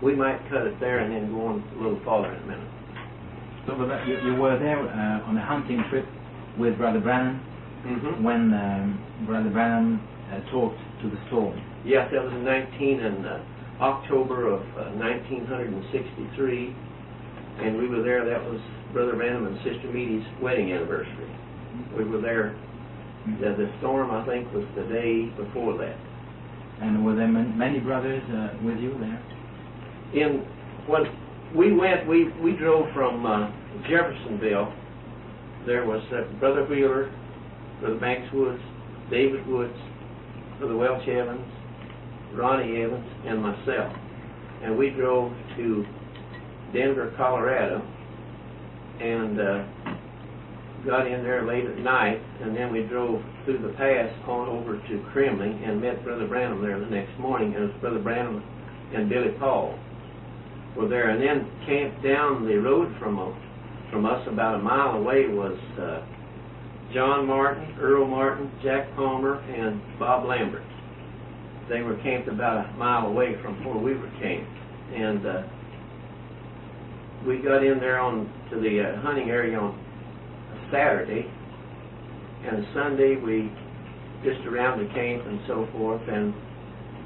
we might cut it there and then go on a little farther in a minute. So you were there on a hunting trip with Brother Branham when Brother Branham talked to the storm. Yes, that was in October of 1963, and we were there. That was Brother Branham and Sister Meady's wedding anniversary. We were there. The storm, I think, was the day before that. And were there many brothers with you there? When we went, we drove from Jeffersonville. There was Brother Wheeler, Brother Banks Woods, David Woods, Brother Welch Evans, Ronnie Evans, and myself. And we drove to Denver, Colorado, and got in there late at night, and then we drove through the pass on over to Kremling and met Brother Branham there the next morning. And it was Brother Branham and Billy Paul were there, and then camped down the road from us about a mile away was John Martin, Earl Martin, Jack Palmer, and Bob Lambert. They were camped about a mile away from where we were camped, and we got in there to the hunting area on Saturday, and Sunday we just around the camp and so forth, and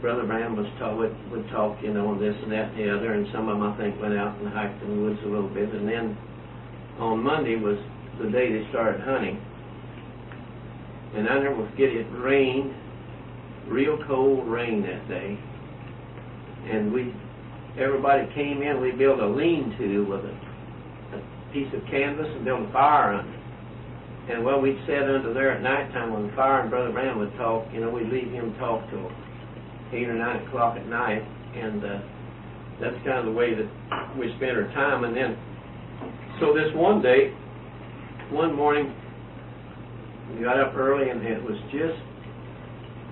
Brother Branham would talk, you know, this and that and the other, and some of them I think went out and hiked in the woods a little bit, and then on Monday was the day they started hunting, and I never forget, it rained, real cold rain that day, and everybody came in. We built a lean-to with a piece of canvas and built a fire under it. And well, we'd sit under there at nighttime on the fire, and Brother Branham would talk. You know, we'd leave him talk till 8 or 9 o'clock at night, and that's kind of the way that we spent our time. And then, so this one morning, we got up early, and it was just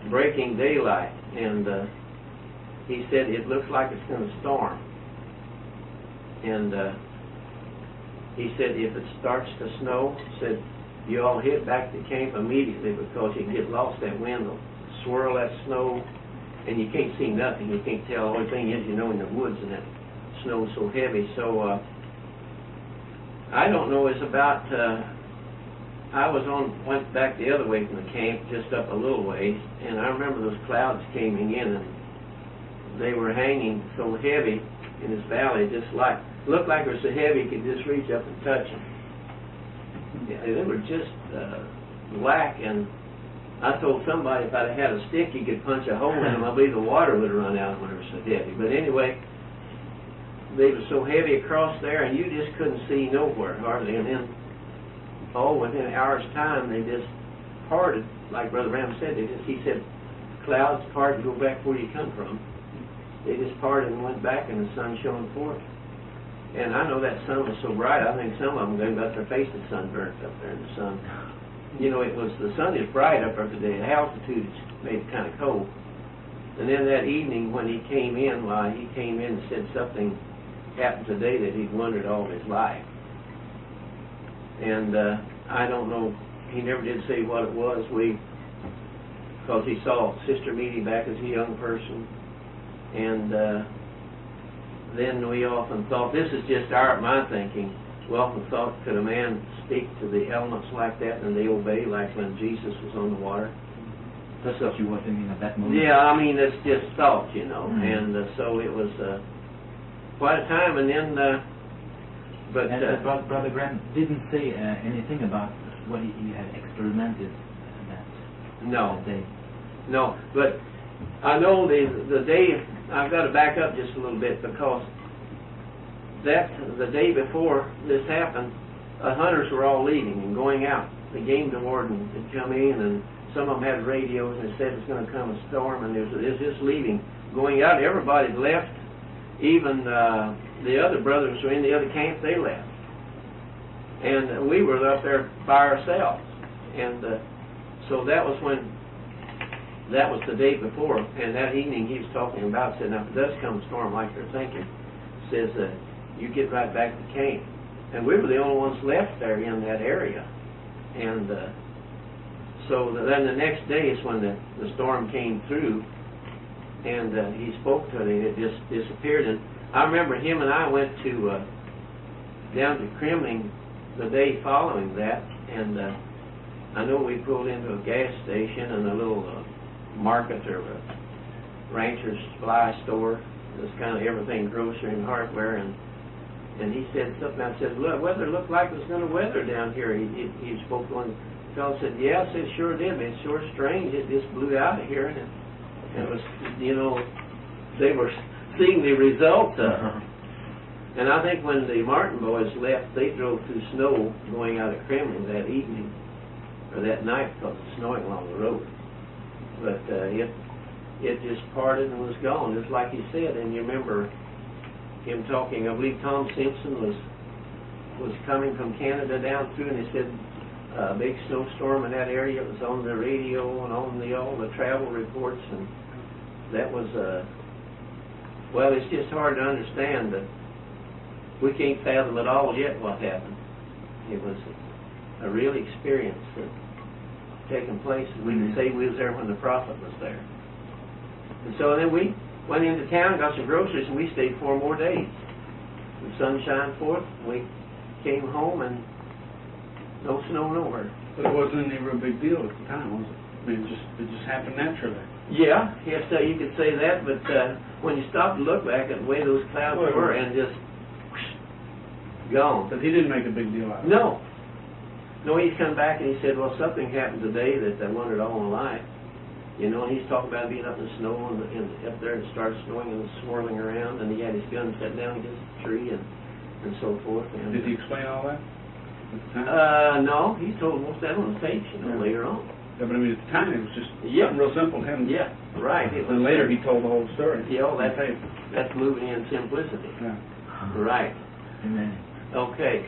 breaking daylight, and he said, it looks like it's going to storm. And he said, if it starts to snow, said, you all head back to camp immediately, because you can get lost. That wind will swirl that snow, and you can't see nothing. You can't tell. The only thing is, you know, in the woods, and that snow's so heavy. So I don't know. It's about went back the other way from the camp, just up a little ways, and I remember those clouds came in, and they were hanging so heavy in this valley, looked like it was so heavy you could just reach up and touch them. Yeah, they were just black, and I told somebody if I'd had a stick you could punch a hole in them, I believe the water would have run out when they were so heavy. But anyway, they were so heavy across there, and you just couldn't see nowhere hardly. And then, within an hour's time, they just parted, like Brother Branham said. He said, clouds part and go back where you come from. They just parted and went back, and the sun shone forth. And I know that sun was so bright, I think some of them got their faces sunburnt up there in the sun. You know, the sun is bright up there today. The altitude made it kind of cold. And then that evening when he came in, he came in and said something happened today that he'd wondered all his life. And I don't know, he never did say what it was. Because he saw Sister Meady back as a young person. And then we often thought, this is just my thinking, we often thought, could a man speak to the elements like that and they obey, like when Jesus was on the water? That's what you were thinking at that moment? Yeah, I mean, it's just thought, you know. And so it was quite a time, and then... Brother Graham didn't say anything about what he had experimented that day. No, but I know the day... I've got to back up just a little bit, because the day before this happened, hunters were all leaving and going out. The game warden had come in, and some of them had radios, and they said it's going to come a storm, and it was just leaving, going out. Everybody left. Even the other brothers who were in the other camp, they left. And we were up there by ourselves. And so that was the day before, and that evening he was talking about, said, now if it does come a storm like they're thinking, says, you get right back to camp. And we were the only ones left there in that area. And so then the next day is when the storm came through, and he spoke to it, and it just disappeared. And I remember him and I went to down to Kremling the day following that, and I know we pulled into a gas station and a little market or a rancher's supply store. It was kind of everything grocery and hardware, and he said something. I said, "Look, weather looked like it was going to weather down here." He spoke to one fellow, said, "Yeah," I said, "Sure did, but it's sure strange. It just blew out of here." And it was, you know, they were seeing the results of it. And I think when the Martin boys left, they drove through snow going out of Kremlin that evening, or that night, because it was snowing along the road. But it just parted and was gone, just like he said. And you remember him talking, I believe Tom Simpson was coming from Canada down through, and he said a big snowstorm in that area. It was on the radio and on all the travel reports, and that was, well, it's just hard to understand that we can't fathom at all yet what happened. It was a real experience that taking place. We can say we was there when the prophet was there. And so then we went into town, got some groceries, and we stayed 4 more days. The sun shined forth, we came home, and no snow nowhere. But it wasn't any real big deal at the time, was it? I mean, it just happened naturally. Yeah, yes, you could say that, but when you stop to look back at the way those clouds were, and just gone. But he didn't make a big deal out of it. No. No, he's come back and he said, well, something happened today that I wondered all my life. You know, and he's talking about being up in the snow and up there and it started snowing and swirling around, and he had his gun set down against a tree and so forth. And did he explain all that at the time? No, he told most of that on the tapes, you know, later on. Yeah, but I mean, at the time it was just something real simple to him. Yeah, right. And later he told the whole story. Yeah, that's moving in simplicity. Yeah. Right. Amen. Okay.